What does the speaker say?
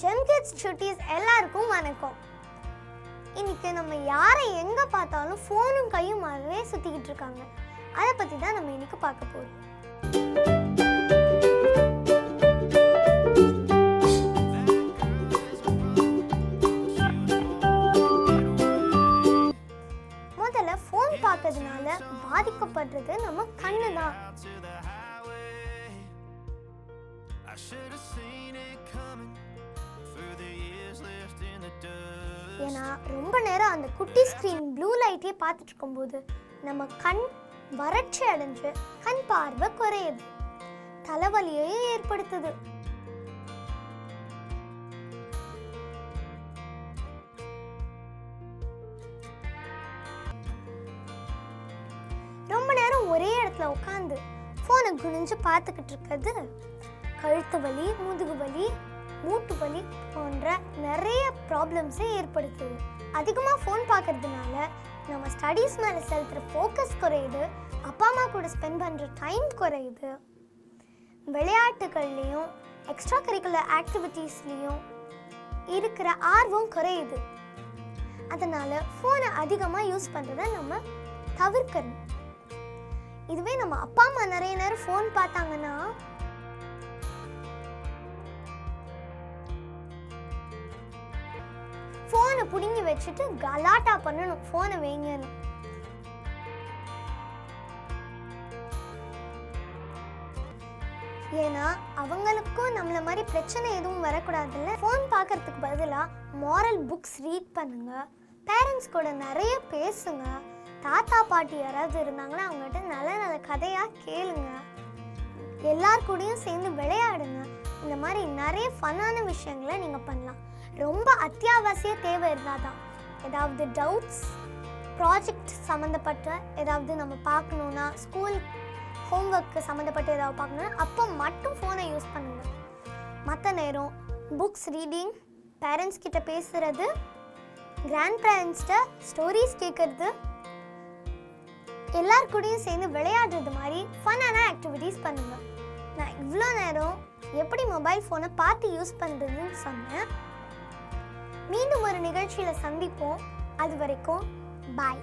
GeM kids சுட்டீஸ் எல்லாருக்கும் வணக்கம். இன்னைக்கு நம்ம யாரை எங்க பார்த்தாலும் ஃபோனும் கையுமாவே சுத்திக்கிட்டு இருக்காங்க. அதை பத்தி தான் நம்ம இன்னைக்கு பார்க்க போறோம். முதல்ல ஃபோன் பார்க்கறதுனால பாதிக்கப்படுறது நம்ம கண்ணு தான். ஏன்னா ரொம்ப நேரம் அந்த குட்டி ஸ்க்ரீன் ப்ளூ லைட்டே பார்த்துட்டு இருக்கும்போது நம்ம கண் வறட்சி அடைஞ்சு கண் பார்வை குறையுது, தலைவலியையும் ஏற்படுத்துது. ரொம்ப நேரம் ஒரே இடத்துல உட்காந்து ஃபோனை குனிஞ்சு பார்த்துக்கிட்டு இருக்கிறது கழுத்து வலி, முதுகு வலி, மூட்டு வலி போன்ற நிறைய ப்ராப்ளம்ஸை ஏற்படுத்துது. அதிகமாக ஃபோன் பார்க்கறதுனால நம்ம ஸ்டடீஸ் மேலே செலுத்துகிற ஃபோக்கஸ் குறையுது, அப்பா அம்மா கூட ஸ்பெண்ட் பண்ணுற டைம் குறையுது, விளையாட்டுகள்லேயும் எக்ஸ்ட்ரா கரிக்குலர் ஆக்டிவிட்டீஸ்லேயும் இருக்கிற ஆர்வம் குறையுது. அதனால் ஃபோனை அதிகமாக யூஸ் பண்ணுறதை நம்ம தவிர்க்கணும். இதுவே நம்ம அப்பா அம்மா நிறைய நேரம் ஃபோன் பார்த்தாங்கன்னா ஃபோனை பிடுங்கி வச்சுட்டு கலாட்டா பண்ணணும், ஃபோனை வைங்கணும். ஏன்னா அவங்களுக்கும் நம்மள மாதிரி பிரச்சனை எதுவும் வரக்கூடாதுல்ல. ஃபோன் பார்க்கறதுக்கு பதிலாக மாரல் புக்ஸ் ரீட் பண்ணுங்க, பேரண்ட்ஸ் கூட நிறைய பேசுங்க, தாத்தா பாட்டி யாராவது இருந்தாங்கன்னா அவங்ககிட்ட நல்ல நல்ல கதையாக கேளுங்க, எல்லார் கூடயும் சேர்ந்து விளையாடுங்க. இந்த மாதிரி நிறைய ஃபன்னான விஷயங்களை நீங்கள் பண்ணலாம். ரொம்ப அத்தியாவசிய தேவை இருந்தால் தான், ஏதாவது டவுட்ஸ், ப்ராஜெக்ட் சம்மந்தப்பட்ட ஏதாவது நம்ம பார்க்கணுன்னா, ஸ்கூல் ஹோம்ஒர்க்கு சம்மந்தப்பட்ட ஏதாவது பார்க்கணுன்னா அப்போ மட்டும் ஃபோனை யூஸ் பண்ணுங்கள். மற்ற நேரம் புக்ஸ் ரீடிங், பேரண்ட்ஸ் கிட்ட பேசுகிறது, கிராண்ட் பேரண்ட்ஸ்கிட்ட ஸ்டோரிஸ் கேட்குறது, எல்லார் கூடயும் சேர்ந்து விளையாடுறது மாதிரி ஃபன்னான ஆக்டிவிட்டீஸ் பண்ணுங்கள். நான் இவ்வளோ நேரம் எப்படி மொபைல் ஃபோனை பார்த்து யூஸ் பண்ணுறதுன்னு சொன்னேன். மீண்டும் ஒரு நிகழ்ச்சியில் சந்திப்போம். அது வரைக்கும் பாய்.